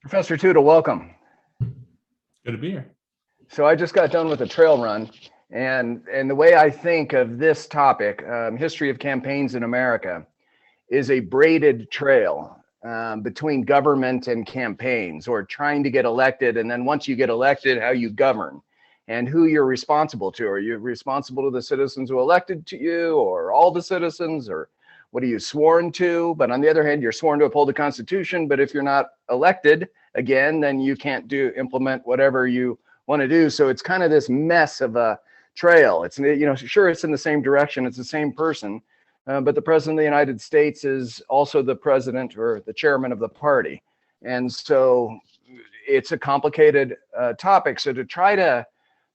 Professor Tootle, welcome. Good to be here. So I just got done with a trail run, and the way I think of this topic, history of campaigns in America, is a braided trail between government and campaigns, or trying to get elected, and then once you get elected, how you govern and who you're responsible to. Are you responsible to the citizens who elected to you, or all the citizens, or what are you sworn to? But on the other hand, you're sworn to uphold the Constitution, but if you're not elected again, then you can't implement whatever you want to do. So it's kind of this mess of a trail. It's, sure, it's in the same direction, it's the same person, but the president of the United States is also the president or the chairman of the party. And so it's a complicated topic. So to try to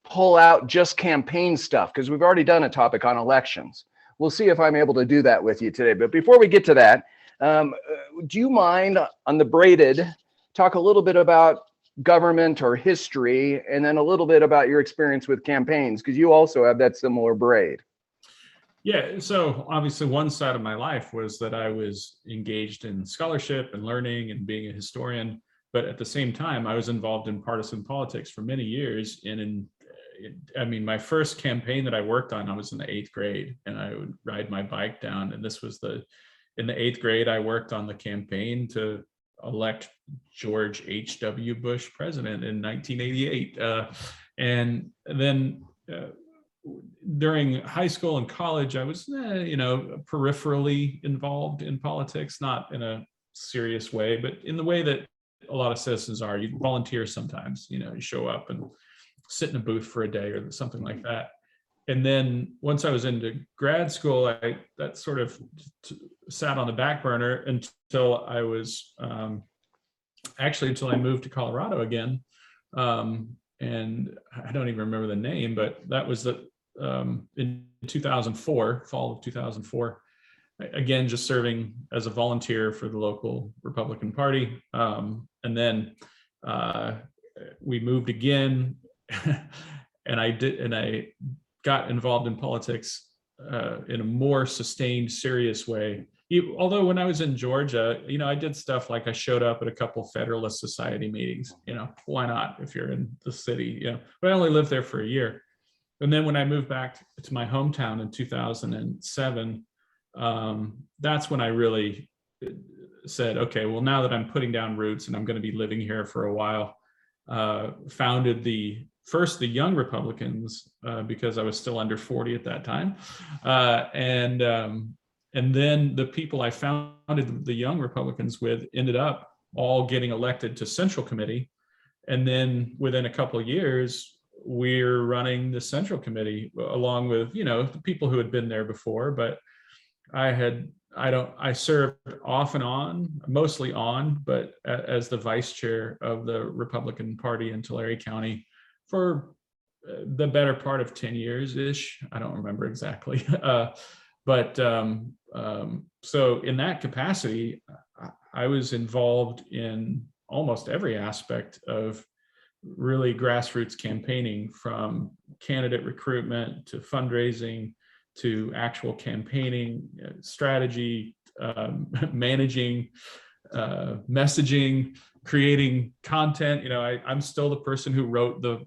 pull out just campaign stuff, because we've already done a topic on elections, we'll see if I'm able to do that with you today. But before we get to that, do you mind, on the braided, talk a little bit about government or history, and then a little bit about your experience with campaigns, because you also have that similar braid. Yeah, so obviously one side of my life was that I was engaged in scholarship and learning and being a historian, but at the same time, I was involved in partisan politics for many years. My first campaign that I worked on, I was in the 8th grade, and I would ride my bike down, and this was in the 8th grade, I worked on the campaign to elect George H.W. Bush president in 1988. And then during high school and college, I was, peripherally involved in politics, not in a serious way, but in the way that a lot of citizens are. You volunteer sometimes, you show up and sit in a booth for a day or something like that. And then once I was into grad school, that sort of sat on the back burner until I was until I moved to Colorado again. And I don't even remember the name, but that was in 2004, fall of 2004. Again, just serving as a volunteer for the local Republican Party. And then we moved again, and I got involved in politics in a more sustained, serious way. Although when I was in Georgia, I did stuff like I showed up at a couple Federalist Society meetings. Why not if you're in the city? But I only lived there for a year. And then when I moved back to my hometown in 2007, that's when I really said, okay, well, now that I'm putting down roots and I'm going to be living here for a while, founded the Young Republicans, because I was still under 40 at that time. And then the people I founded the Young Republicans with ended up all getting elected to Central Committee. And then within a couple of years, we're running the Central Committee along with, the people who had been there before. But I served off and on, mostly on, but as the vice chair of the Republican Party in Tulare County for the better part of 10 years-ish. I don't remember exactly. So in that capacity, I was involved in almost every aspect of really grassroots campaigning, from candidate recruitment to fundraising to actual campaigning, strategy, managing, messaging, creating content. I'm still the person who wrote the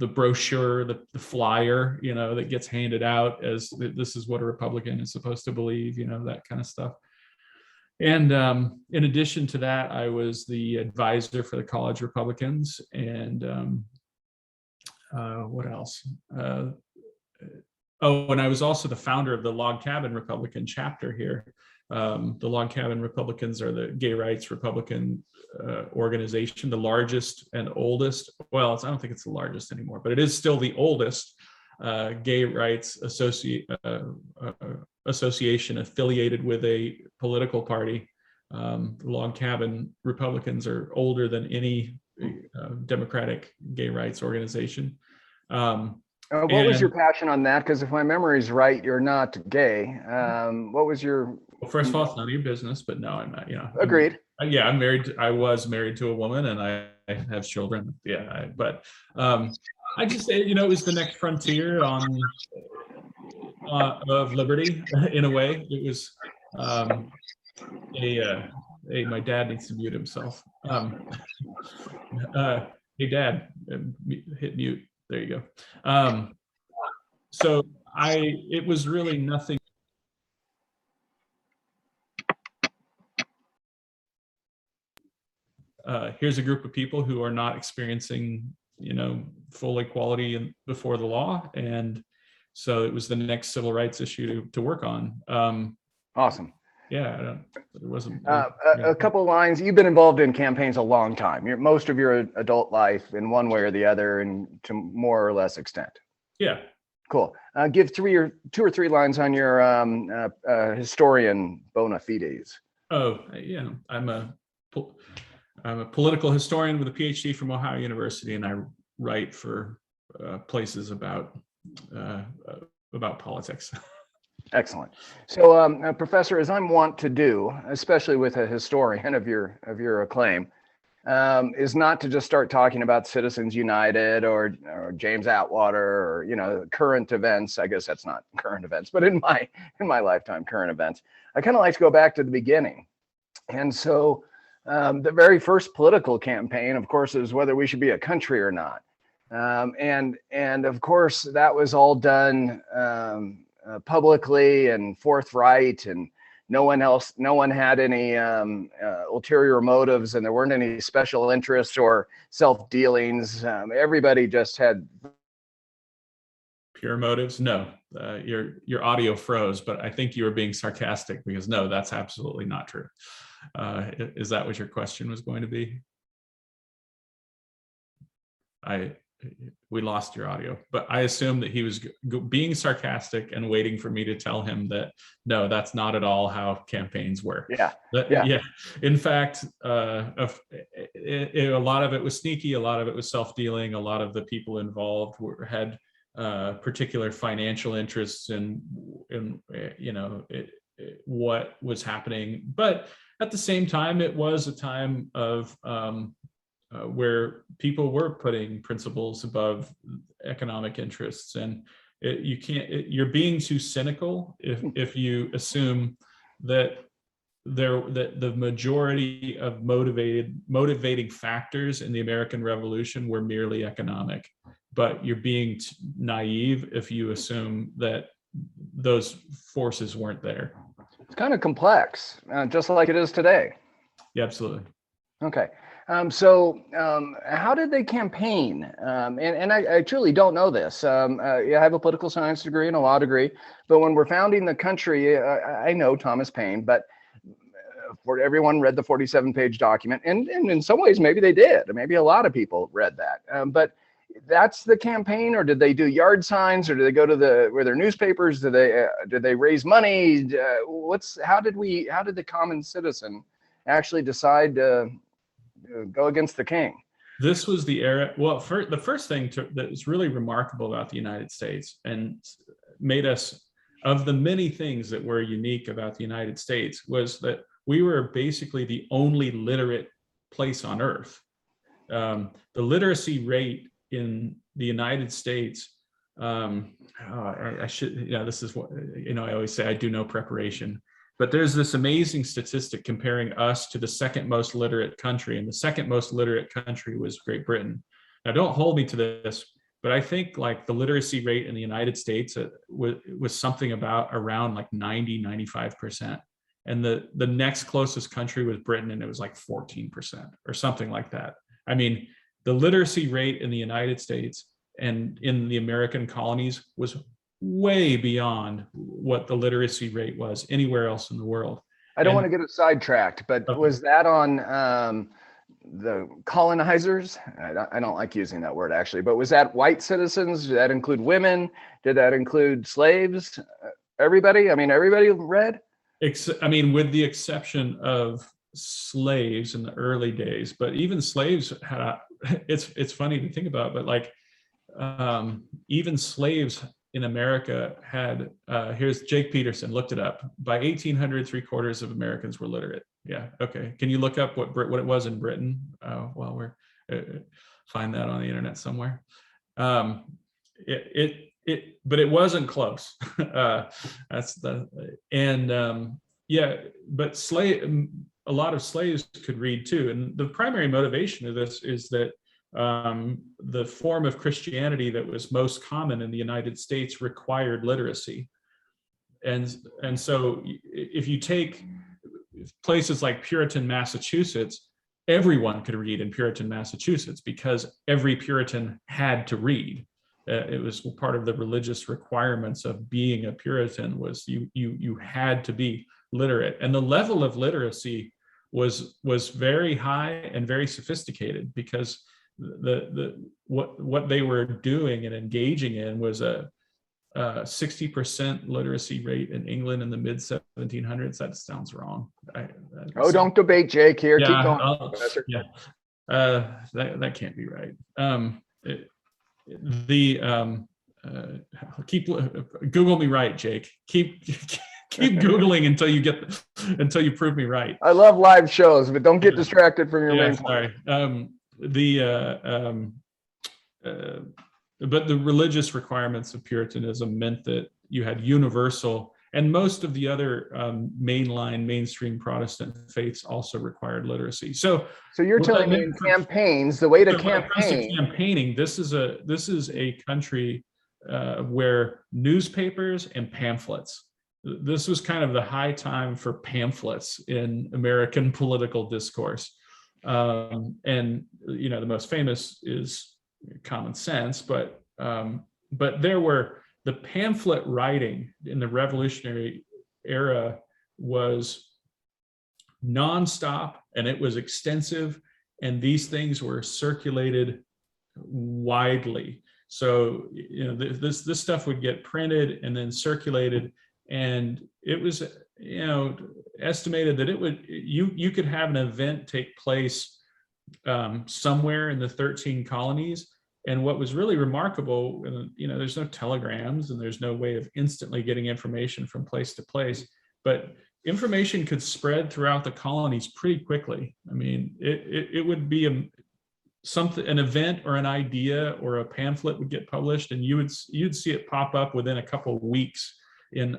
brochure, the flyer, that gets handed out as this is what a Republican is supposed to believe, that kind of stuff. And in addition to that, I was the advisor for the college Republicans. And what else? And I was also the founder of the Log Cabin Republican chapter here. The Log Cabin Republicans are the gay rights Republican organization, the largest and oldest. Well, I don't think it's the largest anymore, but it is still the oldest gay rights association affiliated with a political party. The Log Cabin Republicans are older than any Democratic gay rights organization. What was your passion on that? Because if my memory is right, you're not gay. What was your... Well, first of all, it's none of your business, but no, I'm not, Agreed. I'm married. I was married to a woman, and I have children. Yeah. But I just say, it was the next frontier of liberty in a way. It was Hey, my dad needs to mute himself. Hey, Dad, hit mute. There you go. So it was really nothing. Here's a group of people who are not experiencing, full equality before the law, and so it was the next civil rights issue to work on. Awesome. Yeah, it wasn't. A couple of lines. You've been involved in campaigns a long time. Most of your adult life, in one way or the other, and to more or less extent. Yeah. Cool. Give two or three lines on your historian bona fides. Oh, yeah. I'm a political historian with a PhD from Ohio University, and I write for places about politics. Excellent. So, Professor, as I'm wont to do, especially with a historian of your acclaim, is not to just start talking about Citizens United or James Atwater or current events. I guess that's not current events, but in my lifetime, current events. I kind of like to go back to the beginning, and so the very first political campaign, of course, is whether we should be a country or not, and of course that was all done publicly and forthright, and no one had any ulterior motives, and there weren't any special interests or self-dealings. Everybody just had pure motives. No, your audio froze, but I think you were being sarcastic, because no, that's absolutely not true. Is that what your question was going to be? We lost your audio, but I assume that he was being sarcastic and waiting for me to tell him that no, that's not at all how campaigns work. Yeah. In fact, a lot of it was sneaky. A lot of it was self-dealing. A lot of the people involved had particular financial interests in what was happening. But at the same time, it was a time of where people were putting principles above economic interests, and you're being too cynical if you assume that the majority of motivating factors in the American Revolution were merely economic. But you're being naive if you assume that those forces weren't there. It's kind of complex, just like it is today. Yeah, absolutely. Okay. So how did they campaign? And I truly don't know this. I have a political science degree and a law degree, but when we're founding the country, I know Thomas Paine, but everyone read the 47-page document, and in some ways, maybe they did. Maybe a lot of people read that. But that's the campaign, or did they do yard signs, or did they go to were there newspapers? Did they raise money? How did the common citizen actually decide to go against the king? This was the era. Well, the first thing that is really remarkable about the United States and made us, of the many things that were unique about the United States, was that we were basically the only literate place on earth. The literacy rate in the United States, I should, this is what, I always say I do no preparation. But there's this amazing statistic comparing us to the second most literate country, and the second most literate country was Great Britain. Now, don't hold me to this, but I think like the literacy rate in the United States was something around like 95%. And the next closest country was Britain, and it was like 14% or something like that. I mean, the literacy rate in the United States and in the American colonies was way beyond what the literacy rate was anywhere else in the world. I don't want to get it sidetracked, but was that on the colonizers? I don't like using that word, actually, but was that white citizens? Did that include women? Did that include slaves? Everybody? I mean, everybody read? I mean, with the exception of slaves in the early days, but even slaves had, it's funny to think about, but like even slaves in America had, here's Jake Peterson, looked it up. By 1800, 3/4 of Americans were literate. Yeah, okay. Can you look up what it was in Britain while we're, find that on the internet somewhere. But it wasn't close. That's the, and yeah, but a lot of slaves could read too. And the primary motivation of this is that the form of Christianity that was most common in the United States required literacy. And so if you take places like Puritan, Massachusetts, everyone could read in Puritan, Massachusetts, because every Puritan had to read. It was part of the religious requirements of being a Puritan, was you had to be literate. And the level of literacy was very high and very sophisticated, because what they were doing and engaging in was a 60% literacy rate in England in the mid 1700s. That sounds wrong. Don't debate, Jake. Here, yeah, keep going, Professor. Yeah, that can't be right. Keep Google me right, Jake. Keep Googling until you prove me right. I love live shows, but don't get distracted from your main point. Sorry. But the religious requirements of Puritanism meant that you had universal, and most of the other mainstream Protestant faiths also required literacy. So you're telling me in campaigns, the way to campaigning, this is a country where newspapers and pamphlets. This was kind of the high time for pamphlets in American political discourse. And the most famous is Common Sense, but there were the pamphlet writing in the Revolutionary era was nonstop, and it was extensive, and these things were circulated widely. So this stuff would get printed and then circulated, and it was estimated that you could have an event take place somewhere in the 13 colonies. And what was really remarkable, there's no telegrams and there's no way of instantly getting information from place to place, but information could spread throughout the colonies pretty quickly. I mean, it would be an event or an idea or a pamphlet would get published, and you'd see it pop up within a couple of weeks in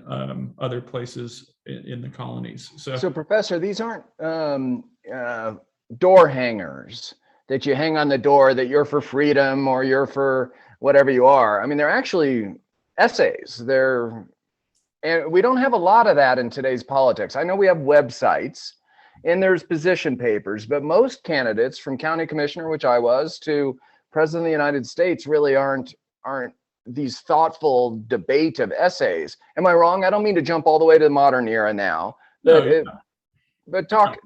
other places in the colonies. So Professor, these aren't door hangers that you hang on the door that you're for freedom or you're for whatever you are. I mean, they're actually essays. And we don't have a lot of that in today's politics. I know we have websites and there's position papers, but most candidates, from county commissioner, which I was, to president of the United States, really aren't these thoughtful debate of essays. Am I wrong? I don't mean to jump all the way to the modern era now, but talk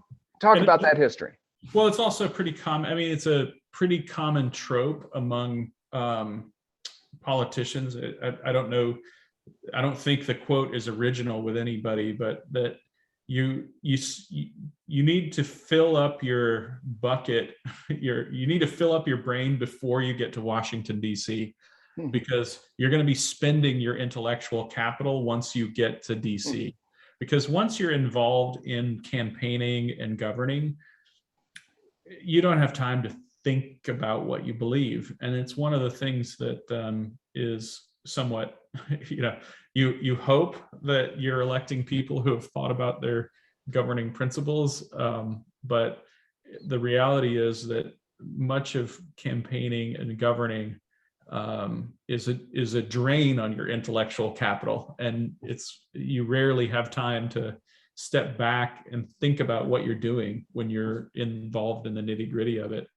about that history. Well, it's also pretty common. I mean, it's a pretty common trope among politicians. I don't know. I don't think the quote is original with anybody, but that you need to fill up your bucket. You need to fill up your brain before you get to Washington, D.C., because you're going to be spending your intellectual capital once you get to D.C. Because once you're involved in campaigning and governing, you don't have time to think about what you believe. And it's one of the things that is somewhat, you hope that you're electing people who have thought about their governing principles. But the reality is that much of campaigning and governing is a drain on your intellectual capital. And you rarely have time to step back and think about what you're doing when you're involved in the nitty-gritty of it.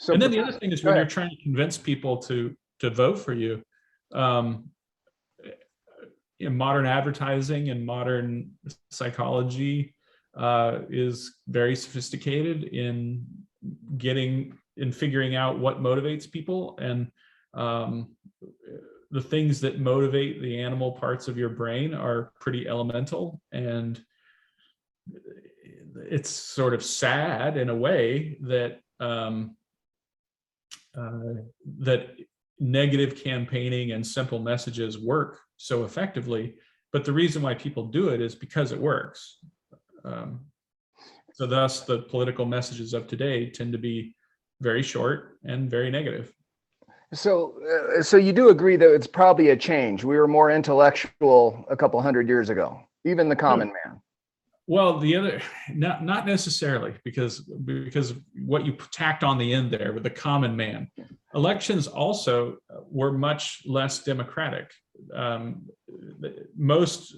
And then the other thing is, when you're trying to convince people to vote for you, modern advertising and modern psychology is very sophisticated in figuring out what motivates people, and the things that motivate the animal parts of your brain are pretty elemental. And it's sort of sad in a way that that negative campaigning and simple messages work so effectively, but the reason why people do it is because it works. So thus the political messages of today tend to be very short and very negative. So you do agree that it's probably a change. We were more intellectual a couple hundred years ago, even the common man. Well, the other, not necessarily, because what you tacked on the end there with the common man. Elections also were much less democratic. Most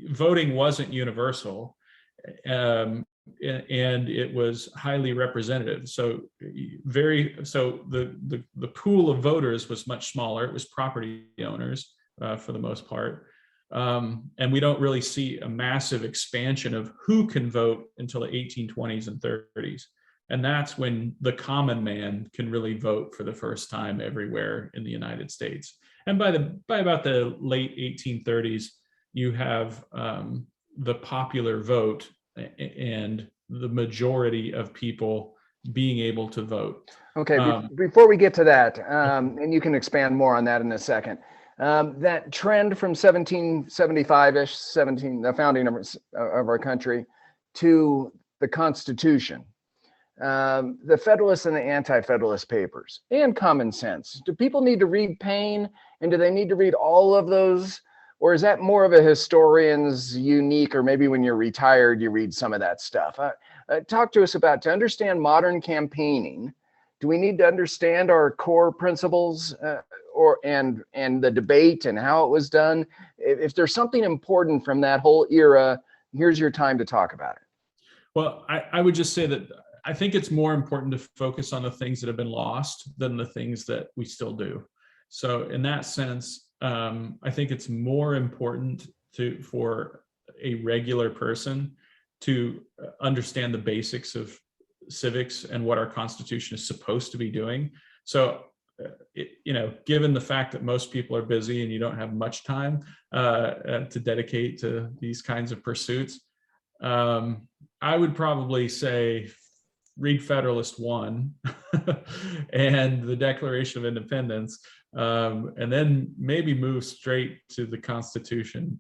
voting wasn't universal, and it was highly representative. So the pool of voters was much smaller. It was property owners for the most part. And we don't really see a massive expansion of who can vote until the 1820s and 30s. And that's when the common man can really vote for the first time everywhere in the United States. And by about the late 1830s, you have the popular vote and the majority of people being able to vote. Okay, before we get to that, and you can expand more on that in a second, that trend from 1775-ish, the founding of our country, to the Constitution, the Federalist and the Anti-Federalist Papers, and Common Sense. Do people need to read Paine, and do they need to read all of those? Or is that more of a historian's unique, or maybe when you're retired, you read some of that stuff? Talk to us about, to understand modern campaigning, do we need to understand our core principles and the debate and how it was done? If there's something important from that whole era, here's your time to talk about it. Well, I would just say that I think it's more important to focus on the things that have been lost than the things that we still do. So in that sense, I think it's more important for a regular person to understand the basics of civics and what our Constitution is supposed to be doing. So, given the fact that most people are busy and you don't have much time to dedicate to these kinds of pursuits, I would probably say read Federalist 1 and the Declaration of Independence, and then maybe move straight to the Constitution.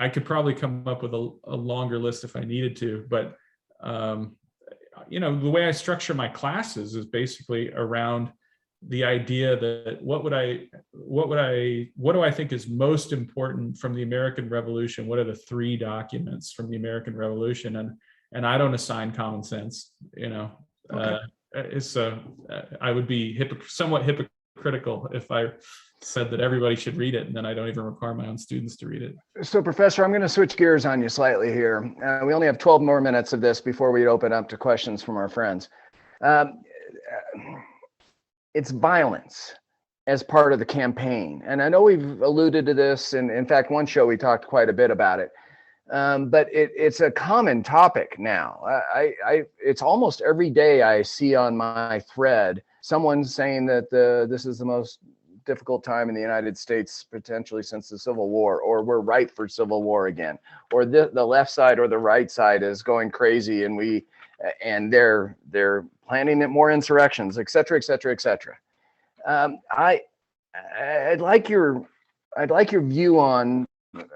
I could probably come up with a longer list if I needed to, but the way I structure my classes is basically around the idea that what do I think is most important from the American Revolution? What are the 3 documents from the American Revolution? And I don't assign common sense. Okay. I would be somewhat hypocritical if I said that everybody should read it, and then I don't even require my own students to read it. So, Professor, I'm going to switch gears on you slightly here. We only have 12 more minutes of this before we open up to questions from our friends. It's violence as part of the campaign. And I know we've alluded to this, and in fact, one show we talked quite a bit about it. But it's a common topic now. It's almost every day I see on my thread someone saying that this is the most difficult time in the United States potentially since the Civil War, or we're ripe for civil war again, or the left side or the right side is going crazy and they're planning more insurrections, et cetera, et cetera, et cetera. I'd like your view on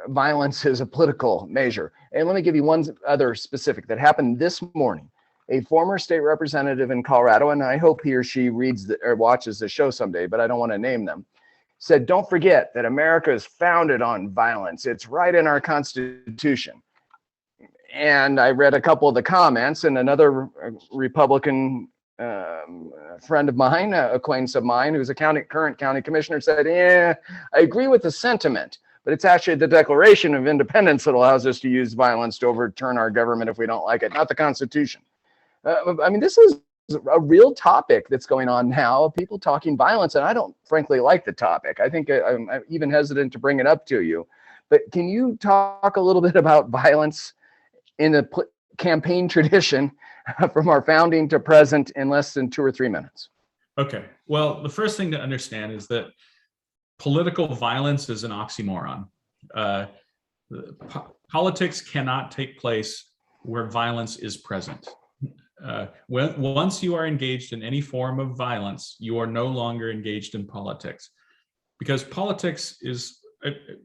violence as a political measure. And let me give you one other specific that happened this morning. A former state representative in Colorado, and I hope he or she reads or watches the show someday, but I don't want to name them, said, don't forget that America is founded on violence. It's right in our Constitution. And I read a couple of the comments, and another Republican friend of mine, acquaintance of mine, who's a current county commissioner, said, yeah, I agree with the sentiment, but it's actually the Declaration of Independence that allows us to use violence to overturn our government if we don't like it, not the Constitution. This is a real topic that's going on now, people talking violence, and I don't frankly like the topic. I think I'm even hesitant to bring it up to you. But can you talk a little bit about violence in the campaign tradition from our founding to present in less than 2 or 3 minutes? Okay. Well, the first thing to understand is that political violence is an oxymoron. Politics cannot take place where violence is present. Once you are engaged in any form of violence, you are no longer engaged in politics, because politics is,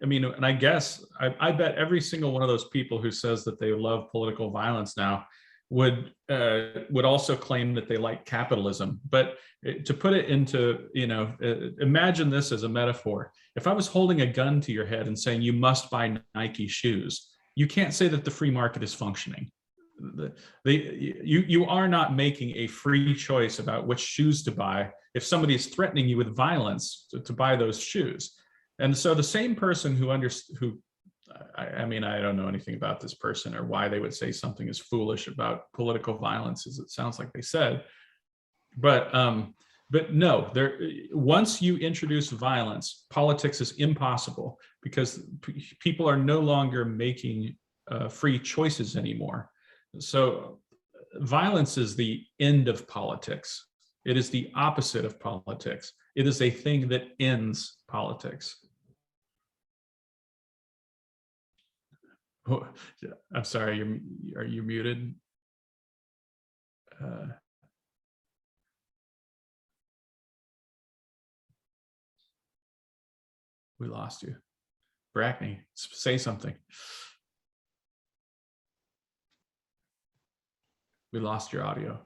and I guess I bet every single one of those people who says that they love political violence now would also claim that they like capitalism. But to put it into, imagine this as a metaphor. If I was holding a gun to your head and saying you must buy Nike shoes, you can't say that the free market is functioning. You are not making a free choice about which shoes to buy if somebody is threatening you with violence to buy those shoes. And so the same person I mean, I don't know anything about this person or why they would say something is foolish about political violence, as it sounds like they said. But no, once you introduce violence, politics is impossible because people are no longer making free choices anymore. So violence is the end of politics. It is the opposite of politics. It is a thing that ends politics. Oh, I'm sorry, are you muted? We lost you. Brackney, say something. We lost your audio.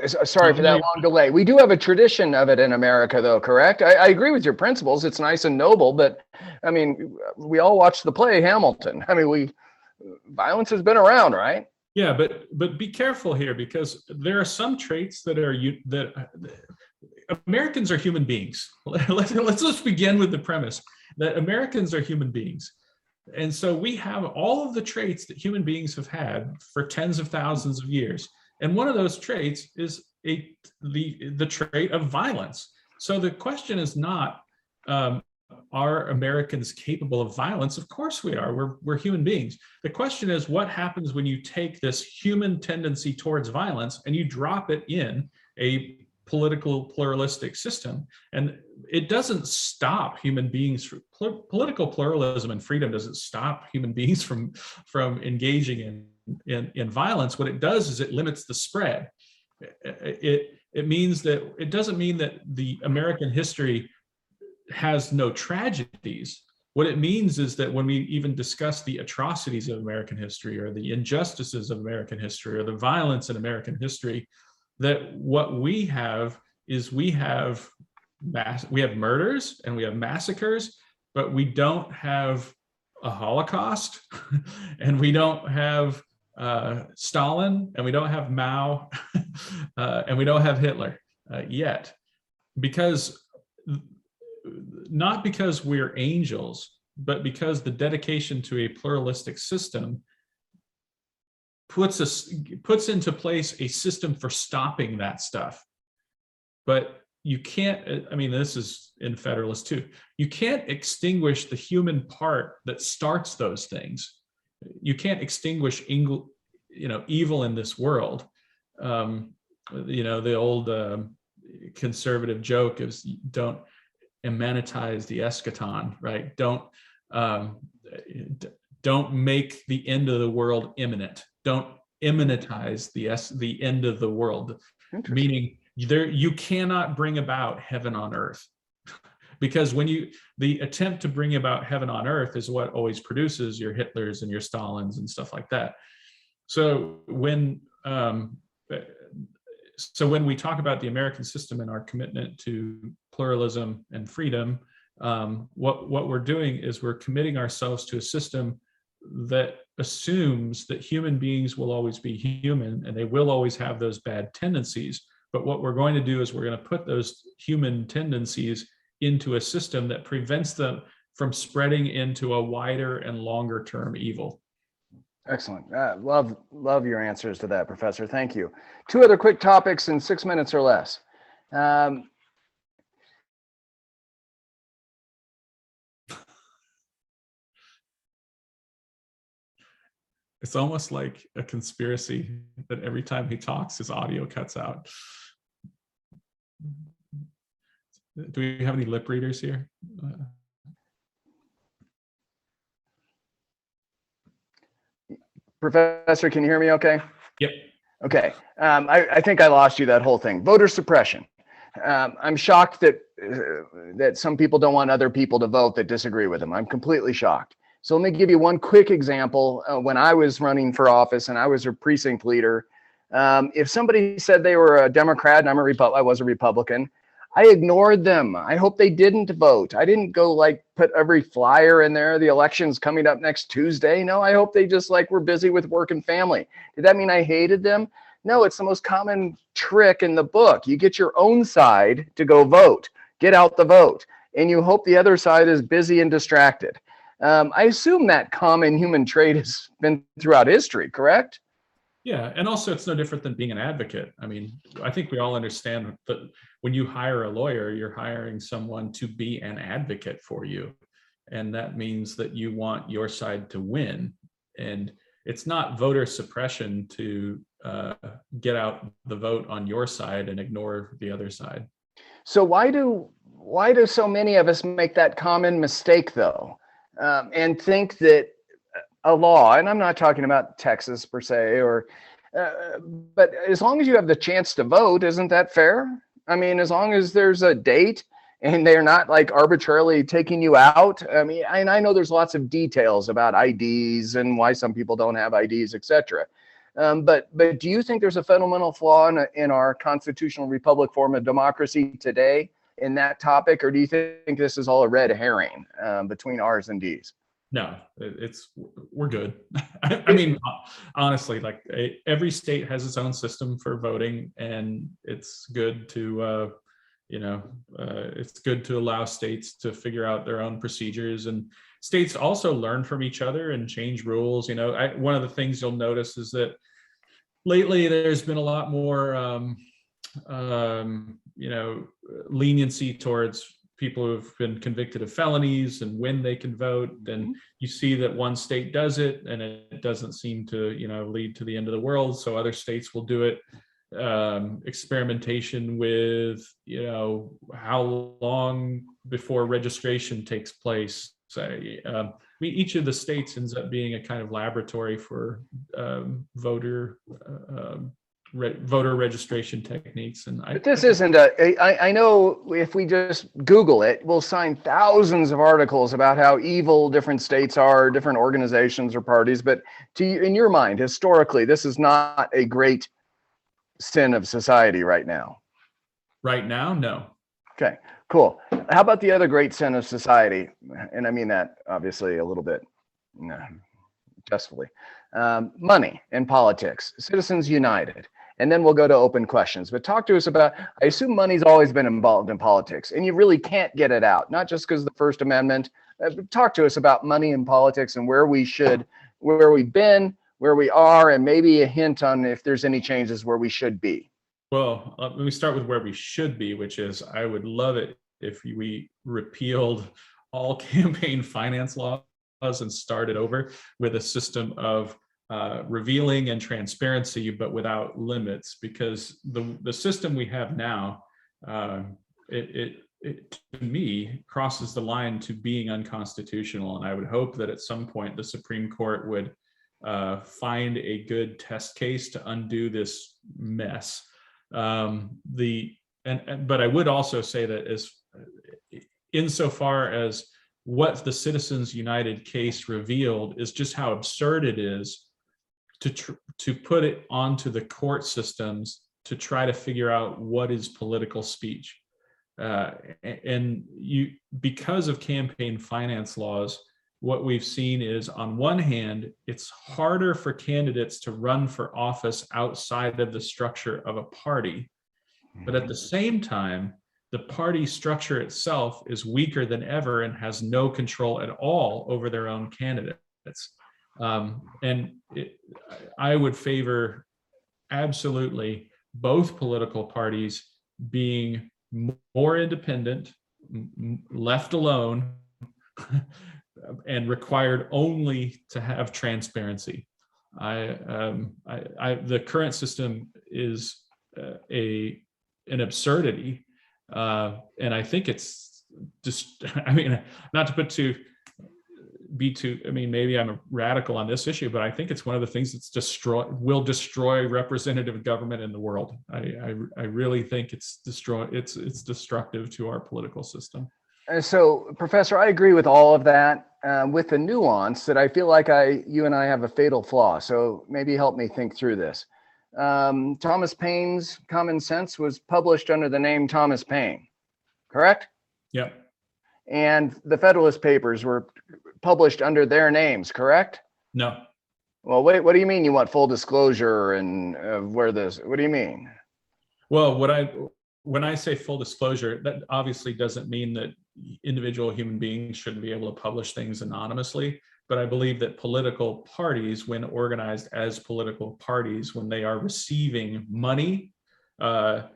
Sorry for that long delay. We do have a tradition of it in America, though, correct? I agree with your principles. It's nice and noble, but I mean, we all watched the play Hamilton. I mean, violence has been around, right? Yeah, but be careful here, because there are some traits that Americans are human beings. Let's begin with the premise that Americans are human beings. And so we have all of the traits that human beings have had for tens of thousands of years. And one of those traits is the trait of violence. So the question is not, are Americans capable of violence? Of course we are. We're human beings. The question is, what happens when you take this human tendency towards violence and you drop it in a political pluralistic system? And it doesn't stop human beings. Political pluralism and freedom doesn't stop human beings from engaging in violence. What it does is it limits the spread. It means that it doesn't mean that the American history has no tragedies. What it means is that when we even discuss the atrocities of American history or the injustices of American history or the violence in American history, that what we have is we have murders and we have massacres, but we don't have a Holocaust and we don't have Stalin and we don't have Mao and we don't have Hitler yet, not because we're angels, but because the dedication to a pluralistic system puts into place a system for stopping that stuff. But you can't, I mean, this is in Federalist too, you can't extinguish the human part that starts those things. You can't extinguish evil in this world. The old conservative joke is don't immanentize the eschaton, right? Don't make the end of the world imminent. Don't immanentize the end of the world, meaning you cannot bring about heaven on earth. Because the attempt to bring about heaven on earth is what always produces your Hitlers and your Stalins and stuff like that. So when we talk about the American system and our commitment to pluralism and freedom, what we're doing is we're committing ourselves to a system that assumes that human beings will always be human and they will always have those bad tendencies. But what we're going to do is we're going to put those human tendencies into a system that prevents them from spreading into a wider and longer term evil. Excellent. Love your answers to that, Professor. Thank you. 2 other quick topics in 6 minutes or less. It's almost like a conspiracy that every time he talks, his audio cuts out. Do we have any lip readers here? Professor, can you hear me okay? Yep. Okay. I think I lost you that whole thing. Voter suppression. I'm shocked that some people don't want other people to vote that disagree with them. I'm completely shocked. So let me give you one quick example. When I was running for office and I was a precinct leader, if somebody said they were a Democrat and I was a Republican, I ignored them. I hope they didn't vote. I didn't go like put every flyer in there. The election's coming up next Tuesday. No, I hope they just like were busy with work and family. Did that mean I hated them? No, it's the most common trick in the book. You get your own side to go vote, get out the vote, and you hope the other side is busy and distracted. I assume that common human trait has been throughout history, correct? Yeah, and also it's no different than being an advocate. I mean, I think we all understand that when you hire a lawyer, you're hiring someone to be an advocate for you. And that means that you want your side to win. And it's not voter suppression to get out the vote on your side and ignore the other side. So why do so many of us make that common mistake though, and think that a law, and I'm not talking about Texas per se, but as long as you have the chance to vote, isn't that fair? I mean, as long as there's a date and they're not like arbitrarily taking you out. I mean, and I know there's lots of details about IDs and why some people don't have IDs, etc. But do you think there's a fundamental flaw in our constitutional republic form of democracy today in that topic, or do you think this is all a red herring between R's and D's? No, we're good. I mean, honestly, like every state has its own system for voting, and it's good to, it's good to allow states to figure out their own procedures, and states also learn from each other and change rules. One of the things you'll notice is that lately there's been a lot more, leniency towards people who've been convicted of felonies and when they can vote. And you see that one state does it and it doesn't seem to, lead to the end of the world. So other states will do it. Experimentation with, how long before registration takes place. Say, each of the states ends up being a kind of laboratory for voter registration techniques. But this isn't I know if we just Google it, we'll find thousands of articles about how evil different states are, different organizations or parties. But in your mind, historically, this is not a great sin of society right now. Right now, no. Okay, cool. How about the other great sin of society? And I mean that obviously a little bit justly. Money and politics, Citizens United. And then we'll go to open questions. But talk to us about, I assume money's always been involved in politics, and you really can't get it out, not just because of the First Amendment. Talk to us about money and politics and where we've been, where we are, and maybe a hint on if there's any changes where we should be. Well, let me start with where we should be, which is I would love it if we repealed all campaign finance laws and started over with a system of revealing and transparency, but without limits, because the system we have now, it to me crosses the line to being unconstitutional. And I would hope that at some point the Supreme Court would find a good test case to undo this mess. But I would also say that as insofar as what the Citizens United case revealed is just how absurd it is to put it onto the court systems to try to figure out what is political speech. Because of campaign finance laws, what we've seen is, on one hand, it's harder for candidates to run for office outside of the structure of a party. But at the same time, the party structure itself is weaker than ever and has no control at all over their own candidates. I would favor absolutely both political parties being more independent, left alone, and required only to have transparency. The current system is an absurdity, and I think it's just. I mean, not to put maybe I'm a radical on this issue, but I think it's one of the things that's will destroy representative government in the world. I really think it's destructive to our political system. So, Professor, I agree with all of that, with the nuance that I feel like you and I have a fatal flaw. So maybe help me think through this. Thomas Paine's Common Sense was published under the name Thomas Paine. correct? Yep. And the Federalist Papers were published under their names, correct? No. Well, wait, what do you mean you want full disclosure and what do you mean? Well, when I say full disclosure, that obviously doesn't mean that individual human beings shouldn't be able to publish things anonymously. But I believe that political parties, when organized as political parties, when they are receiving money, that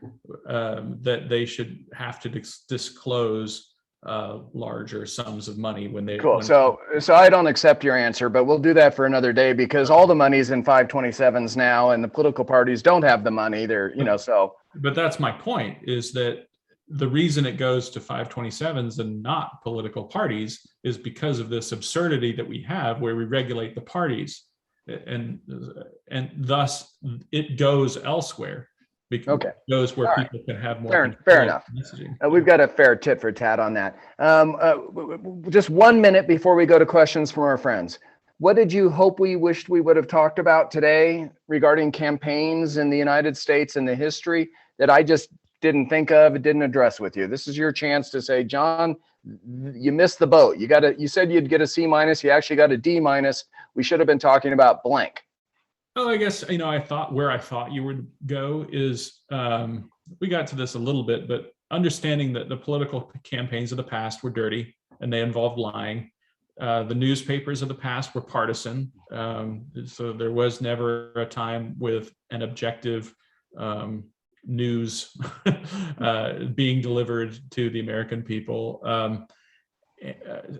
they should have to disclose larger sums of money when they. Cool. So I don't accept your answer, but we'll do that for another day because all the money's in 527s now, and the political parties don't have the money. They're, so. But that's my point, is that the reason it goes to 527s and not political parties is because of this absurdity that we have where we regulate the parties, and thus it goes elsewhere. Because it goes where people can have more. Fair enough. We've got a fair tit for tat on that. Just 1 minute before we go to questions from our friends. What did you hope we wished we would have talked about today regarding campaigns in the United States and the history that I just didn't think of, didn't address with you? This is your chance to say, John, you missed the boat. You said you'd get a C-, you actually got a D-. We should have been talking about blank. Oh, I guess, I thought you would go is, we got to this a little bit, but understanding that the political campaigns of the past were dirty and they involved lying. The newspapers of the past were partisan. So there was never a time with an objective news being delivered to the American people.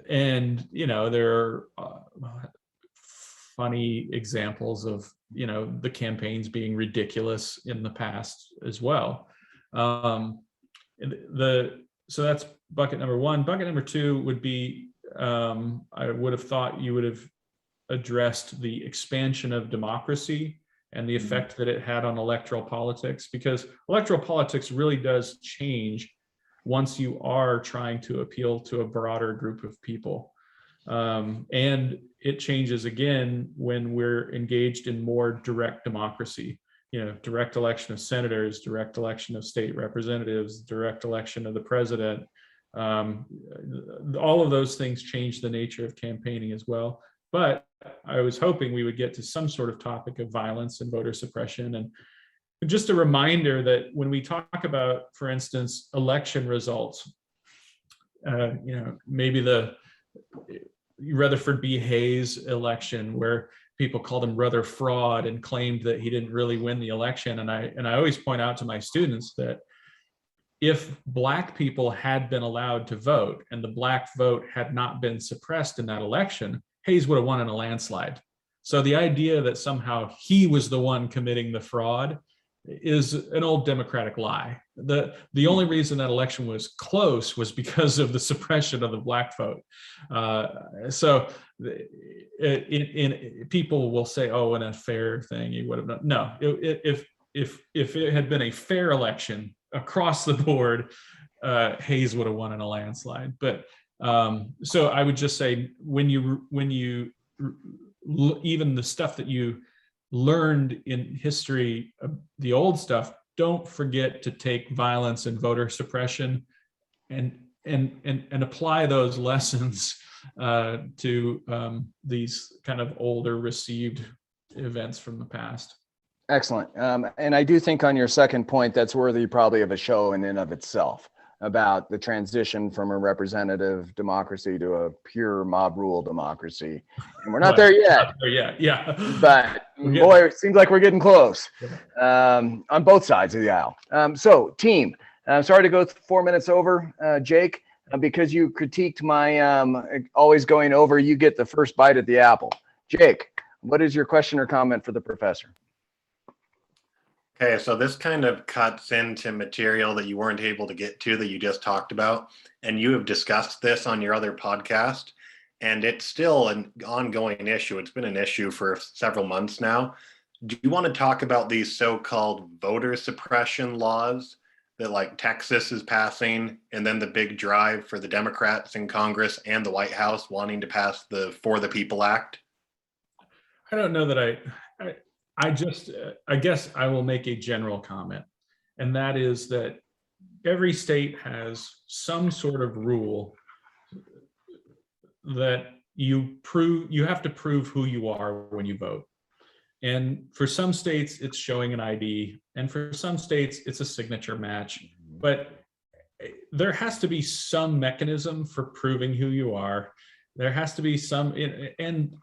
And, there are funny examples of the campaigns being ridiculous in the past as well. So that's bucket number one. Bucket number two would be, I would have thought you would have addressed the expansion of democracy and the effect that it had on electoral politics, because electoral politics really does change once you are trying to appeal to a broader group of people. And it changes again when we're engaged in more direct democracy, direct election of senators, direct election of state representatives, direct election of the president. All of those things change the nature of campaigning as well. But I was hoping we would get to some sort of topic of violence and voter suppression. And just a reminder that when we talk about, for instance, election results, maybe the Rutherford B. Hayes election, where people called him brother fraud and claimed that he didn't really win the election. And I always point out to my students that if Black people had been allowed to vote and the Black vote had not been suppressed in that election, Hayes would have won in a landslide. So the idea that somehow he was the one committing the fraud is an old Democratic lie. The only reason that election was close was because of the suppression of the Black vote. So people will say, "Oh, in a fair thing, you would have done." No, if it had been a fair election across the board, Hayes would have won in a landslide. But so I would just say, when you even the stuff that you learned in history, the old stuff, don't forget to take violence and voter suppression and apply those lessons to these kind of older received events from the past. Excellent. And I do think on your second point, that's worthy probably of a show in and of itself, about the transition from a representative democracy to a pure mob rule democracy. And we're not there yet. Yeah. But boy, it seems like we're getting close on both sides of the aisle. So team, sorry to go 4 minutes over, Jake, because you critiqued my always going over, you get the first bite at the apple. Jake, what is your question or comment for the professor? Okay, so this kind of cuts into material that you weren't able to get to that you just talked about, and you have discussed this on your other podcast, and it's still an ongoing issue. It's been an issue for several months now. Do you want to talk about these so-called voter suppression laws that like Texas is passing, and then the big drive for the Democrats in Congress and the White House wanting to pass the For the People Act? I don't know that I guess I will make a general comment, and that is that every state has some sort of rule that you have to prove who you are when you vote. And for some states, it's showing an ID. And for some states, it's a signature match. But there has to be some mechanism for proving who you are. There has to be some, and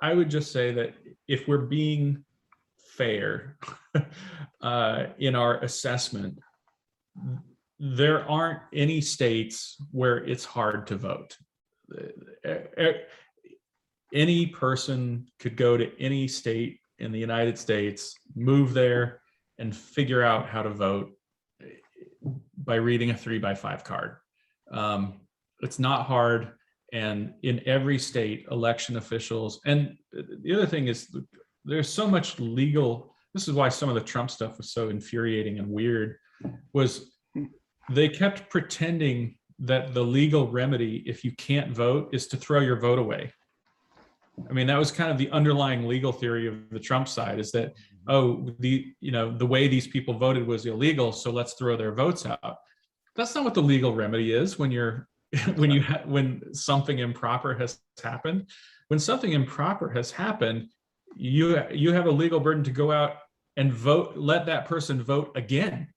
I would just say that if we're being fair in our assessment, there aren't any states where it's hard to vote. Any person could go to any state in the United States, move there, and figure out how to vote by reading a 3x5 card. It's not hard. And in every state, election officials, and the other thing is there's so much legal, this is why some of the Trump stuff was so infuriating and weird, was they kept pretending that the legal remedy, if you can't vote, is to throw your vote away. I mean, that was kind of the underlying legal theory of the Trump side, is that, oh, the way these people voted was illegal, so let's throw their votes out. That's not what the legal remedy is when something improper has happened. When something improper has happened, you have a legal burden to go out and vote, let that person vote again.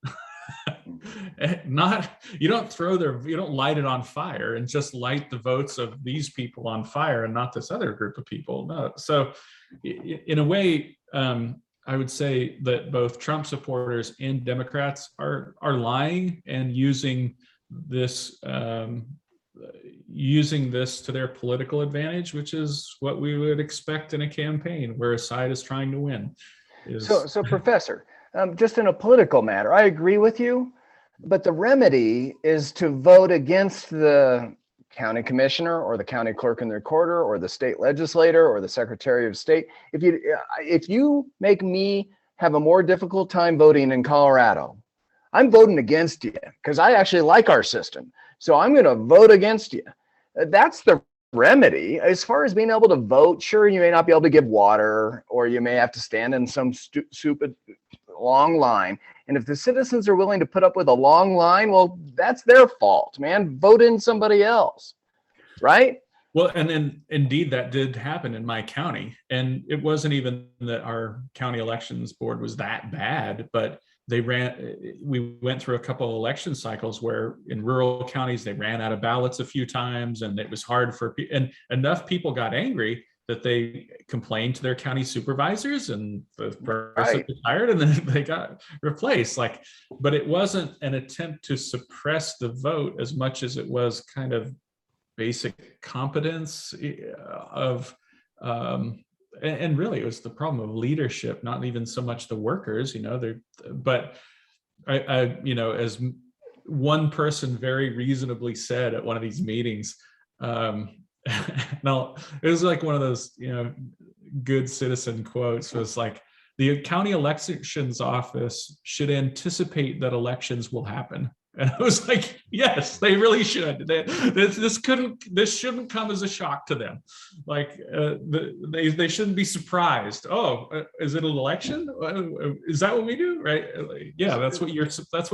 You don't light it on fire and just light the votes of these people on fire and not this other group of people. No. So in a way, I would say that both Trump supporters and Democrats are lying and using this to their political advantage, which is what we would expect in a campaign where a side is trying to win. So Professor, just in a political matter, I agree with you, but the remedy is to vote against the county commissioner or the county clerk and the recorder or the state legislator or the secretary of state. If you make me have a more difficult time voting in Colorado, I'm voting against you because I actually like our system. So I'm going to vote against you. That's the remedy. As far as being able to vote, sure, you may not be able to give water, or you may have to stand in some stupid long line. And if the citizens are willing to put up with a long line, well, that's their fault, man. Vote in somebody else, right? Well, and then indeed that did happen in my county. And it wasn't even that our county elections board was that bad, but we went through a couple of election cycles where in rural counties, they ran out of ballots a few times, and it was hard for people, and enough people got angry that they complained to their county supervisors, and the person retired, and then they got replaced. But it wasn't an attempt to suppress the vote as much as it was kind of basic competence of, and really it was the problem of leadership, not even so much the workers, but I as one person very reasonably said at one of these meetings, no, it was like one of those, good citizen quotes, was like, the county elections office should anticipate that elections will happen. And I was like, yes, they really should. This shouldn't come as a shock to them. They shouldn't be surprised. Oh, is it an election? Is that what we do? Right? Yeah, that's what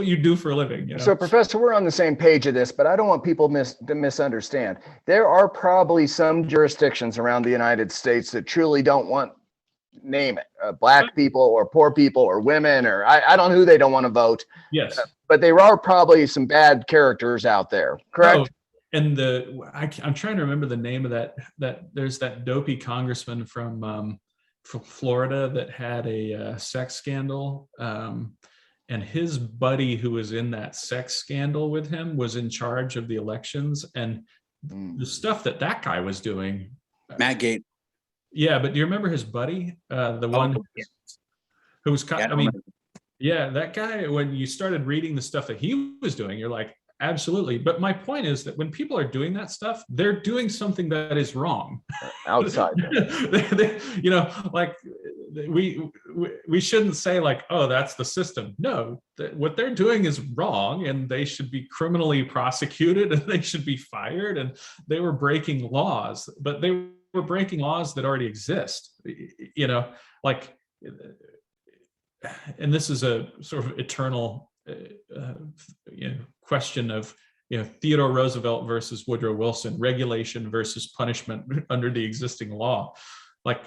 you do for a living. So, Professor, we're on the same page of this, but I don't want people to misunderstand. There are probably some jurisdictions around the United States that truly don't want, name it, black people or poor people or women, or I don't know who they don't want to vote. Yes. But there are probably some bad characters out there, correct? Oh, and I'm trying to remember the name of that there's that dopey congressman from Florida that had a sex scandal, and his buddy who was in that sex scandal with him was in charge of the elections, and the stuff that guy was doing. Matt Gaetz. Yeah, but do you remember his buddy, the one who was? Yeah, that guy, when you started reading the stuff that he was doing, you're like, absolutely. But my point is that when people are doing that stuff, they're doing something that is wrong. Outside. We shouldn't say like, oh, that's the system. No, what they're doing is wrong, and they should be criminally prosecuted, and they should be fired, and they were breaking laws, but they were breaking laws that already exist, and this is a sort of eternal question of Theodore Roosevelt versus Woodrow Wilson, regulation versus punishment under the existing law. Like,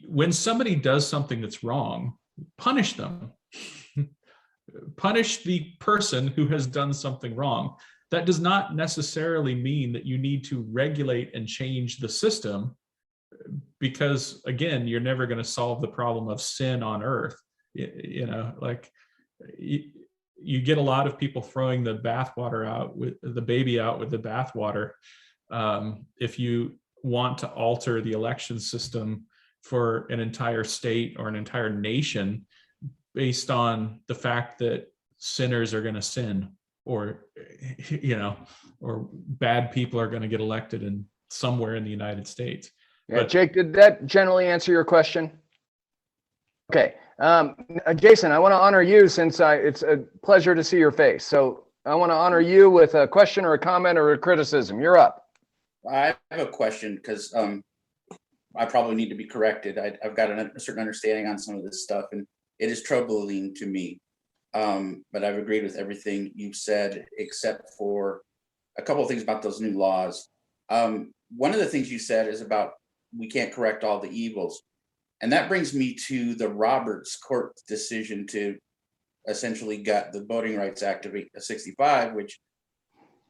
when somebody does something that's wrong, punish them. Punish the person who has done something wrong. That does not necessarily mean that you need to regulate and change the system, because again, you're never going to solve the problem of sin on earth. Like, you get a lot of people throwing the bathwater out with the baby out with the bathwater. If you want to alter the election system for an entire state or an entire nation based on the fact that sinners are going to sin, or or bad people are going to get elected in somewhere in the United States. Yeah, But Jake, did that generally answer your question? Okay. Jason, I want to honor you, since it's a pleasure to see your face. So I want to honor you with a question or a comment or a criticism. You're up. I have a question, because I probably need to be corrected. I've got a certain understanding on some of this stuff, and it is troubling to me. But I've agreed with everything you've said, except for a couple of things about those new laws. One of the things you said is about we can't correct all the evils. And that brings me to the Roberts court decision to essentially gut the Voting Rights Act of '65, which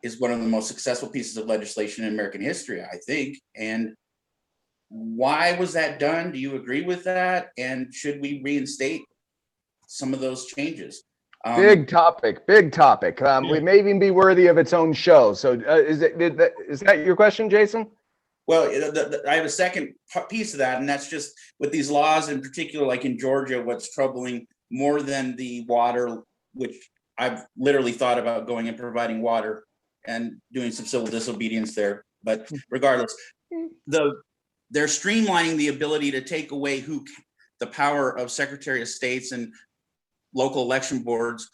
is one of the most successful pieces of legislation in American history, I think. And why was that done? Do you agree with that? And should we reinstate some of those changes? Big topic, big topic. We may even be worthy of its own show. So is that your question, Jason? Well, I have a second piece of that, and that's just with these laws in particular, like in Georgia, what's troubling more than the water, which I've literally thought about going and providing water and doing some civil disobedience there. But regardless, they're streamlining the ability to take away the power of Secretary of States and local election boards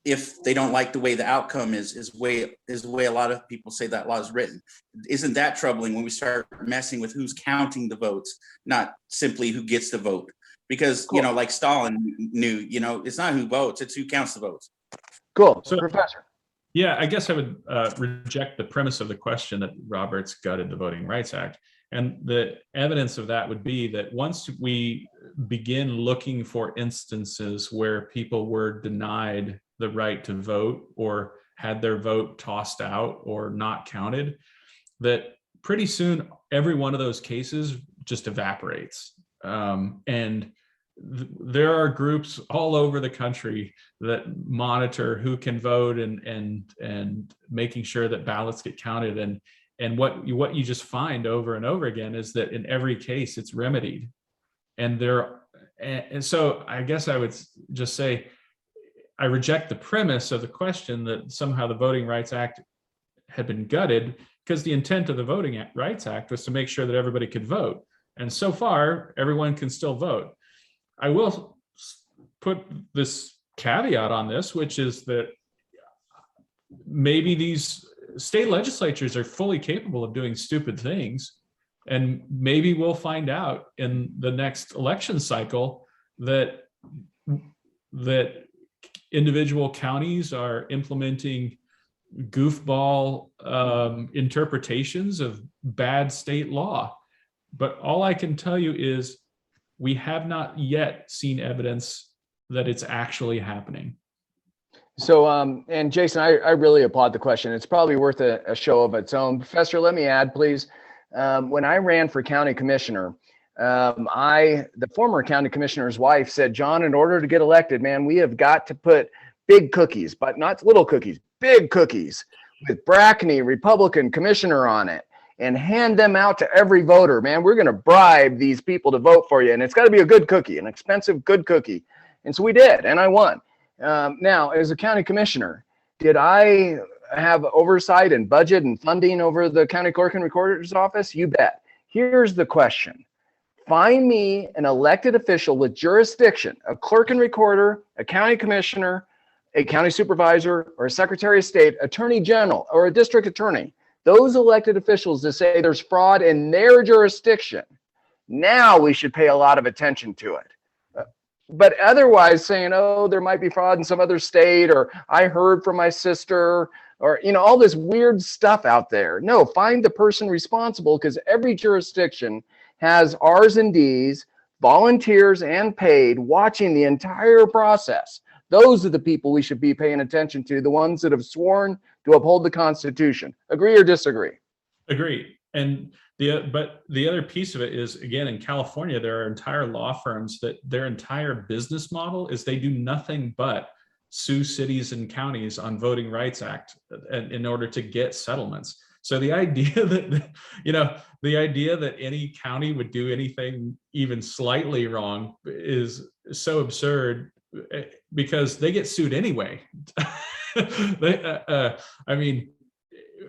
if they don't like the way the outcome is the way a lot of people say that law is written. Isn't that troubling when we start messing with who's counting the votes, not simply who gets the vote? Because, cool. Like Stalin knew, it's not who votes, it's who counts the votes. Cool. So, Professor. Yeah, I guess I would reject the premise of the question that Roberts gutted the Voting Rights Act. And the evidence of that would be that once we begin looking for instances where people were denied the right to vote or had their vote tossed out or not counted, that pretty soon every one of those cases just evaporates. And there are groups all over the country that monitor who can vote and making sure that ballots get counted. And what you just find over and over again is that in every case it's remedied. And so I guess I would just say, I reject the premise of the question that somehow the Voting Rights Act had been gutted, because the intent of the Voting Rights Act was to make sure that everybody could vote. And so far, everyone can still vote. I will put this caveat on this, which is that maybe these state legislatures are fully capable of doing stupid things. And maybe we'll find out in the next election cycle that individual counties are implementing goofball interpretations of bad state law. But all I can tell you is we have not yet seen evidence that it's actually happening. So, and Jason, I really applaud the question. It's probably worth a show of its own. Professor, let me add, please. When I ran for county commissioner, the former county commissioner's wife said, John, in order to get elected, man, we have got to put big cookies, but not little cookies, big cookies with Brackney, Republican commissioner on it, and hand them out to every voter. Man, we're going to bribe these people to vote for you. And it's got to be a good cookie, an expensive, good cookie. And so we did, and I won. Now, as a county commissioner, did I have oversight and budget and funding over the county clerk and recorder's office? You bet. Here's the question. Find me an elected official with jurisdiction, a clerk and recorder, a county commissioner, a county supervisor, or a secretary of state, attorney general, or a district attorney. Those elected officials that say there's fraud in their jurisdiction. Now we should pay a lot of attention to it. but otherwise saying, oh, there might be fraud in some other state, or I heard from my sister, or, all this weird stuff out there. No, find the person responsible, because every jurisdiction has R's and D's, volunteers and paid, watching the entire process. Those are the people we should be paying attention to, the ones that have sworn to uphold the Constitution. Agree or disagree? Agree. And but the other piece of it is, again, in California, there are entire law firms that their entire business model is they do nothing but sue cities and counties on Voting Rights Act in order to get settlements. So the idea that, the idea that any county would do anything even slightly wrong is so absurd, because they get sued anyway.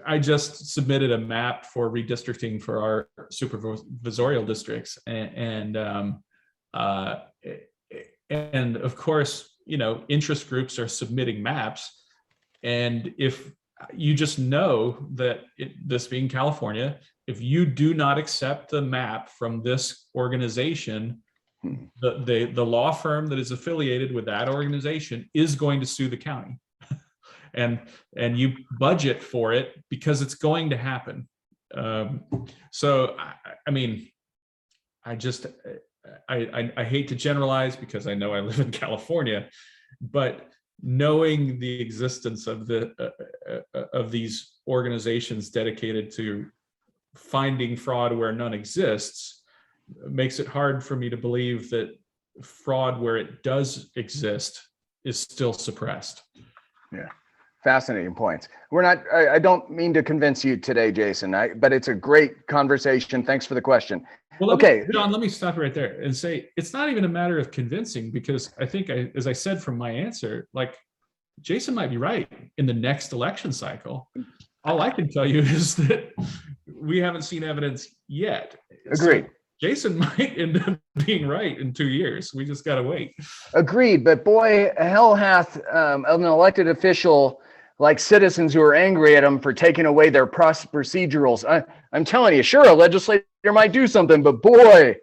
I just submitted a map for redistricting for our supervisorial districts, and of course, interest groups are submitting maps, and if you just know that this being California, if you do not accept the map from this organization, the law firm that is affiliated with that organization is going to sue the county. And you budget for it because it's going to happen. So I hate to generalize, because I know I live in California, but knowing the existence of of these organizations dedicated to finding fraud where none exists makes it hard for me to believe that fraud where it does exist is still suppressed. Yeah. Fascinating points. I don't mean to convince you today, Jason, but it's a great conversation. Thanks for the question. Well, okay. John, let me stop right there and say, it's not even a matter of convincing, because I think, as I said from my answer, like, Jason might be right in the next election cycle. All I can tell you is that we haven't seen evidence yet. Agreed. So Jason might end up being right in 2 years. We just got to wait. Agreed. But boy, hell hath an elected official like citizens who are angry at him for taking away their procedurals. I'm telling you, sure, a legislator might do something, but boy,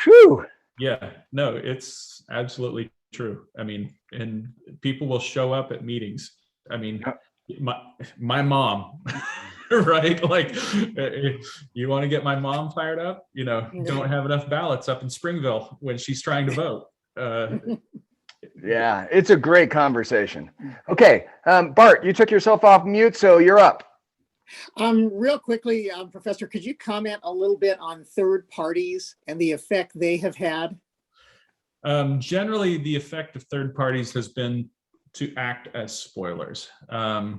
whew. Yeah, no, it's absolutely true. And people will show up at meetings. My mom, right? Like, you want to get my mom fired up? Don't have enough ballots up in Springville when she's trying to vote. Yeah, it's a great conversation. Okay, Bart, you took yourself off mute, so you're up. Real quickly, Professor, could you comment a little bit on third parties and the effect they have had? Generally, the effect of third parties has been to act as spoilers,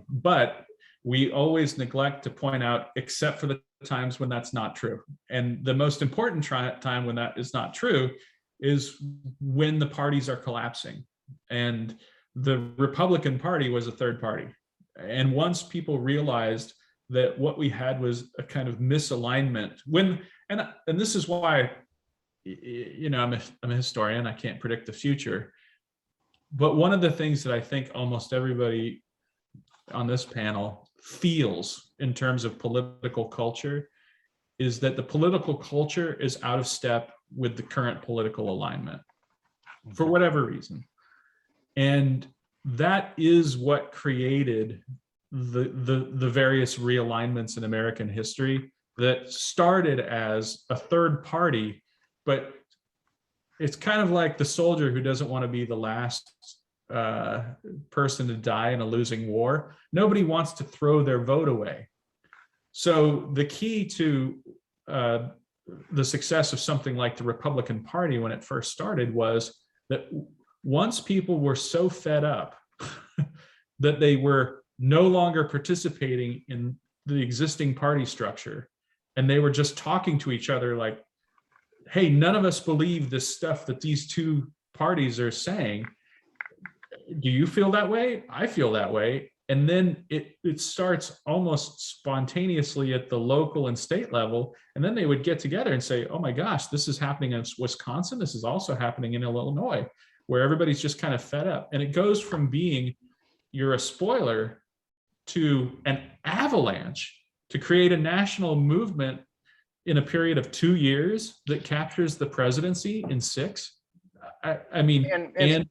but we always neglect to point out, except for the times when that's not true. And the most important time when that is not true is when the parties are collapsing. And the Republican Party was a third party. And once people realized that what we had was a kind of misalignment, and this is why, I'm a historian, I can't predict the future. But one of the things that I think almost everybody on this panel feels in terms of political culture is that the political culture is out of step with the current political alignment for whatever reason. And that is what created the various realignments in American history that started as a third party, but it's kind of like the soldier who doesn't want to be the last person to die in a losing war. Nobody wants to throw their vote away. So the key to the success of something like the Republican Party when it first started was that once people were so fed up that they were no longer participating in the existing party structure, and they were just talking to each other like, hey, none of us believe this stuff that these two parties are saying. Do you feel that way? I feel that way. And then it starts almost spontaneously at the local and state level. And then they would get together and say, oh my gosh, this is happening in Wisconsin. This is also happening in Illinois, where everybody's just kind of fed up. And it goes from being you're a spoiler to an avalanche to create a national movement in a period of 2 years that captures the presidency in 6. I mean, And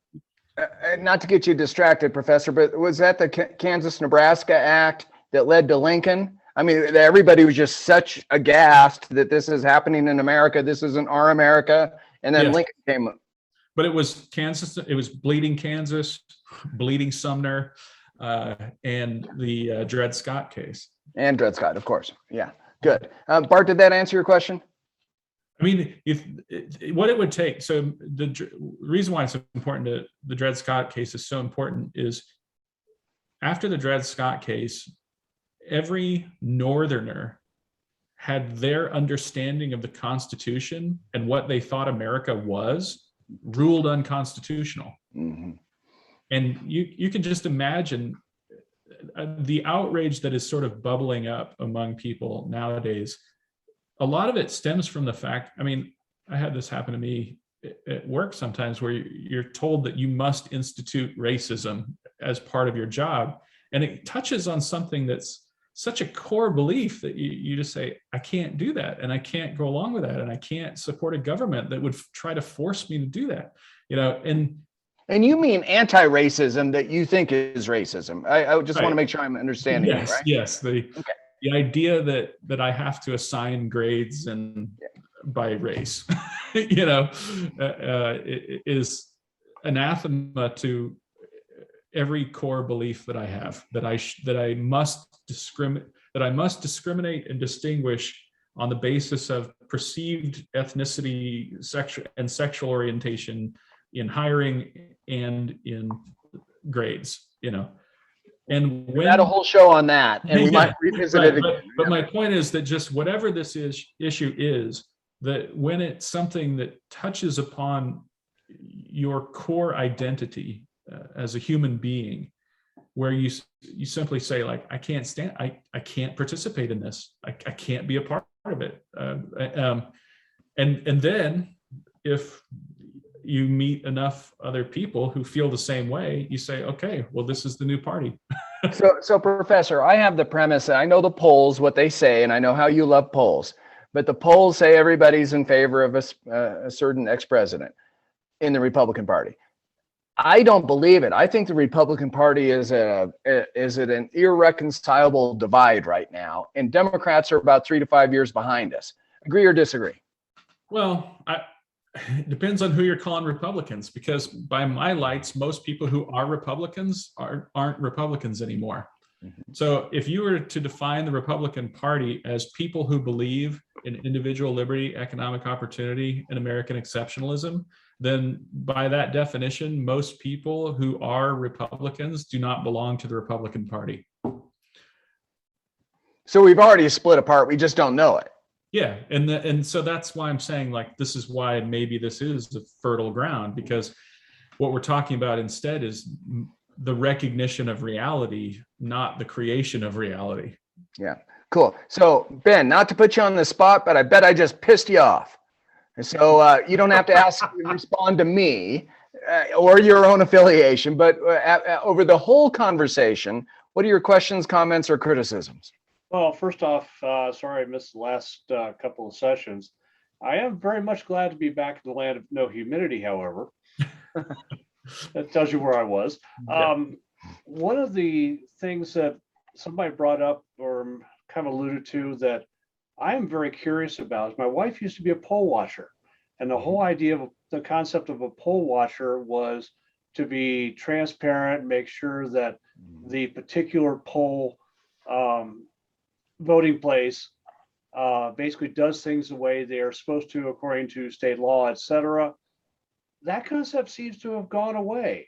not to get you distracted, Professor, but was that the Kansas-Nebraska Act that led to Lincoln? I mean, everybody was just such aghast that this is happening in America. This isn't our America. And then Yes. Lincoln came. But it was Kansas. It was bleeding Kansas, bleeding Sumner, and the Dred Scott case. And Dred Scott, of course. Yeah, good. Bart, did that answer your question? I mean, what it would take. So the reason why it's important to the Dred Scott case is so important is after the Dred Scott case, every Northerner had their understanding of the Constitution and what they thought America was ruled unconstitutional. Mm-hmm. And you can just imagine the outrage that is sort of bubbling up among people nowadays. A lot of it stems from the fact, I mean, I had this happen to me at work sometimes where you're told that you must institute racism as part of your job. And it touches on something that's such a core belief that you just say, I can't do that. And I can't go along with that. And I can't support a government that would try to force me to do that, you know, And you mean anti-racism that you think is racism. I just want to make sure I'm understanding yes, it, right? Yes. The idea that I have to assign grades and by race, you know, is anathema to every core belief that I have, that I must discriminate and distinguish on the basis of perceived ethnicity, sexual orientation in hiring and in grades, you know. And We had a whole show on that, and we might revisit it again. But my point is that just whatever this issue is, that when it's something that touches upon your core identity as a human being, where you simply say, like, I can't stand, I can't participate in this, I can't be a part of it, and then if you meet enough other people who feel the same way, you say, okay, well, this is the new party. So Professor, I have the premise, and I know the polls, what they say, and I know how you love polls, but the polls say everybody's in favor of a certain ex-president in the Republican Party. I don't believe it. I think the Republican Party is at an irreconcilable divide right now, and Democrats are about 3 to 5 years behind us. Agree or disagree? Well, it depends on who you're calling Republicans, because by my lights, most people who are Republicans aren't Republicans anymore. Mm-hmm. So if you were to define the Republican Party as people who believe in individual liberty, economic opportunity, and American exceptionalism, then by that definition, most people who are Republicans do not belong to the Republican Party. So we've already split apart. We just don't know it. Yeah, and so that's why I'm saying, like, this is why maybe this is the fertile ground, because what we're talking about instead is the recognition of reality, not the creation of reality. Yeah, cool. So Ben, not to put you on the spot, but I bet I just pissed you off. So you don't have to respond to me or your own affiliation, but over the whole conversation, what are your questions, comments, or criticisms? Well, first off, sorry I missed the last couple of sessions. I am very much glad to be back in the land of no humidity, however. That tells you where I was. One of the things that somebody brought up or kind of alluded to that I am very curious about is my wife used to be a poll watcher. And the whole idea of the concept of a poll watcher was to be transparent, make sure that the particular poll voting place basically does things the way they are supposed to according to state law, etc. That concept seems to have gone away.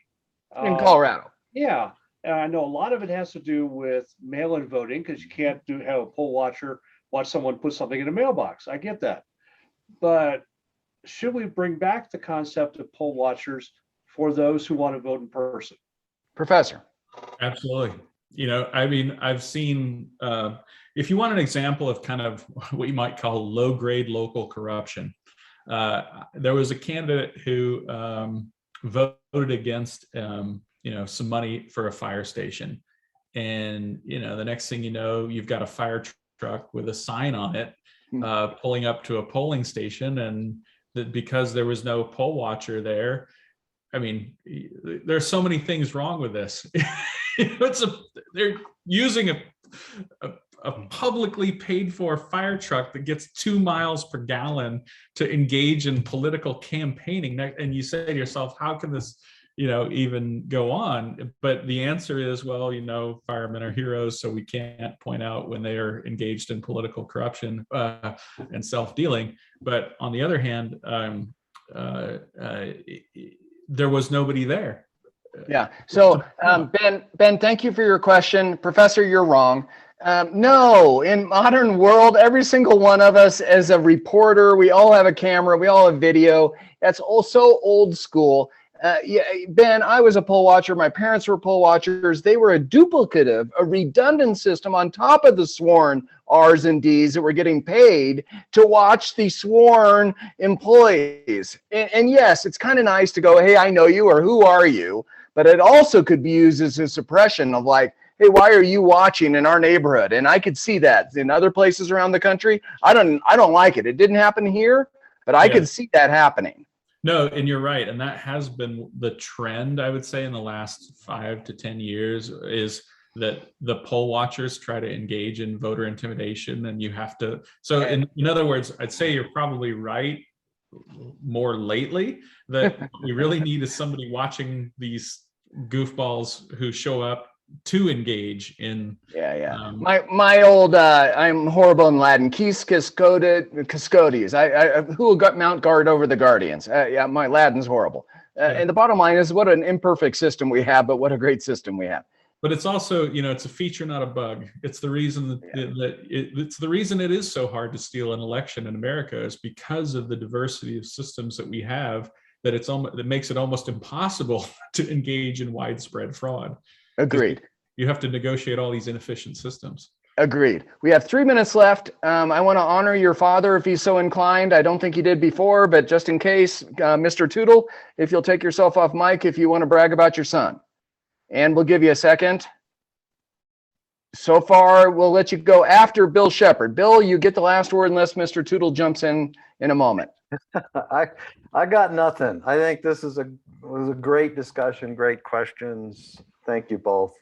In Colorado. Yeah. And I know a lot of it has to do with mail-in voting, because you can't have a poll watcher watch someone put something in a mailbox. I get that. But should we bring back the concept of poll watchers for those who want to vote in person? Professor. Absolutely. You know, I mean, I've seen, if you want an example of kind of what you might call low-grade local corruption, there was a candidate who voted against, some money for a fire station. And, the next thing you know, you've got a fire truck with a sign on it, pulling up to a polling station, and that because there was no poll watcher there, I mean, there's so many things wrong with this. They're using a publicly paid for fire truck that gets 2 miles per gallon to engage in political campaigning. And you say to yourself, how can this, even go on? But the answer is, well, firemen are heroes, so we can't point out when they are engaged in political corruption and self-dealing. But on the other hand, there was nobody there. Yeah. So Ben, thank you for your question. Professor, you're wrong. No, in modern world, every single one of us as a reporter, we all have a camera, we all have video. That's also old school. Yeah, Ben, I was a poll watcher. My parents were poll watchers. They were a duplicative, a redundant system on top of the sworn R's and D's that were getting paid to watch the sworn employees. And yes, it's kind of nice to go, hey, I know you, or who are you? But it also could be used as a suppression of like, hey, why are you watching in our neighborhood? And I could see that in other places around the country. I don't like it. It didn't happen here, but I could see that happening. No, and you're right. And that has been the trend, I would say, in the last 5 to 10 years, is that the poll watchers try to engage in voter intimidation, and you have to. So in other words, I'd say you're probably right more lately, that what we really need is somebody watching these goofballs who show up to engage in. My old I'm horrible in Latin. Quis custodies. Who will mount guard over the guardians? My Latin's horrible. And the bottom line is, what an imperfect system we have, but what a great system we have. But it's also, it's a feature, not a bug. It's the reason it's the reason it is so hard to steal an election in America, is because of the diversity of systems that we have. That makes it almost impossible to engage in widespread fraud. Agreed. You have to negotiate all these inefficient systems. Agreed. We have 3 minutes left. I want to honor your father if he's so inclined. I don't think he did before, but just in case, Mr. Tootle, if you'll take yourself off mic if you want to brag about your son. And we'll give you a second. So far, we'll let you go after Bill Shepard. Bill, you get the last word unless Mr. Tootle jumps in a moment. I got nothing. I think this was a great discussion, great questions. Thank you both.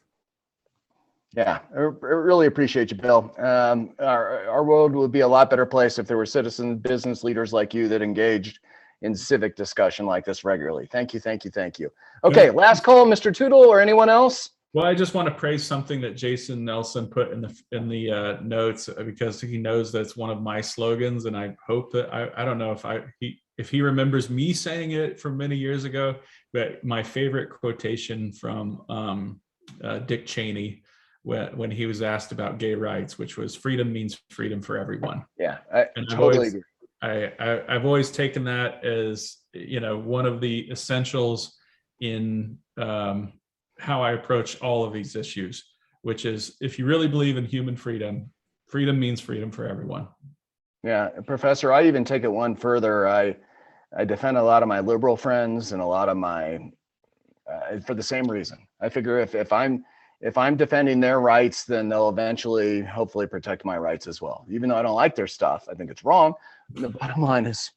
Yeah, I really appreciate you, Bill. Our world would be a lot better place if there were citizen business leaders like you that engaged in civic discussion like this regularly. Thank you, thank you, thank you. Okay, last call, Mr. Tootle or anyone else? Well, I just want to praise something that Jason Nelson put in the notes, because he knows that's one of my slogans, and I hope that I don't know if he remembers me saying it from many years ago, but my favorite quotation from Dick Cheney when he was asked about gay rights, which was, "Freedom means freedom for everyone." Yeah, I totally agree. I've always taken that as one of the essentials in how I approach all of these issues, which is, if you really believe in human freedom, freedom means freedom for everyone. Yeah, Professor, I even take it one further. I defend a lot of my liberal friends and a lot of my for the same reason. I figure if I'm defending their rights, then they'll eventually, hopefully, protect my rights as well. Even though I don't like their stuff, I think it's wrong. The bottom line is,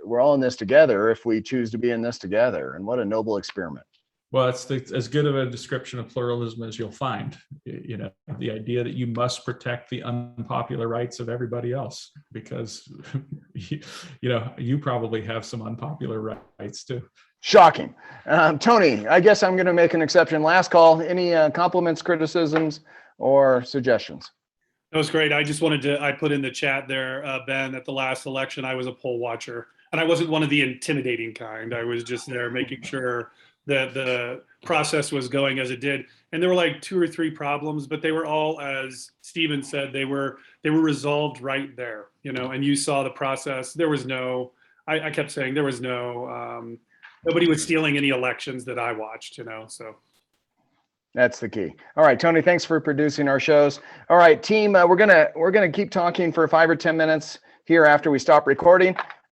we're all in this together if we choose to be in this together. And what a noble experiment. Well, it's as good of a description of pluralism as you'll find. The idea that you must protect the unpopular rights of everybody else, because you probably have some unpopular rights too. Shocking. Tony, I guess I'm going to make an exception. Last call. Any compliments, criticisms, or suggestions? That was great. I just I put in the chat there, Ben, at the last election, I was a poll watcher, and I wasn't one of the intimidating kind. I was just there making sure that the process was going as it did. And there were like 2 or 3 problems, but they were all, as Stephen said, they were resolved right there, and you saw the process. There was I kept saying there was nobody was stealing any elections that I watched, so. That's the key. All right, Tony, thanks for producing our shows. All right, team, we're gonna keep talking for 5 or 10 minutes here after we stop recording.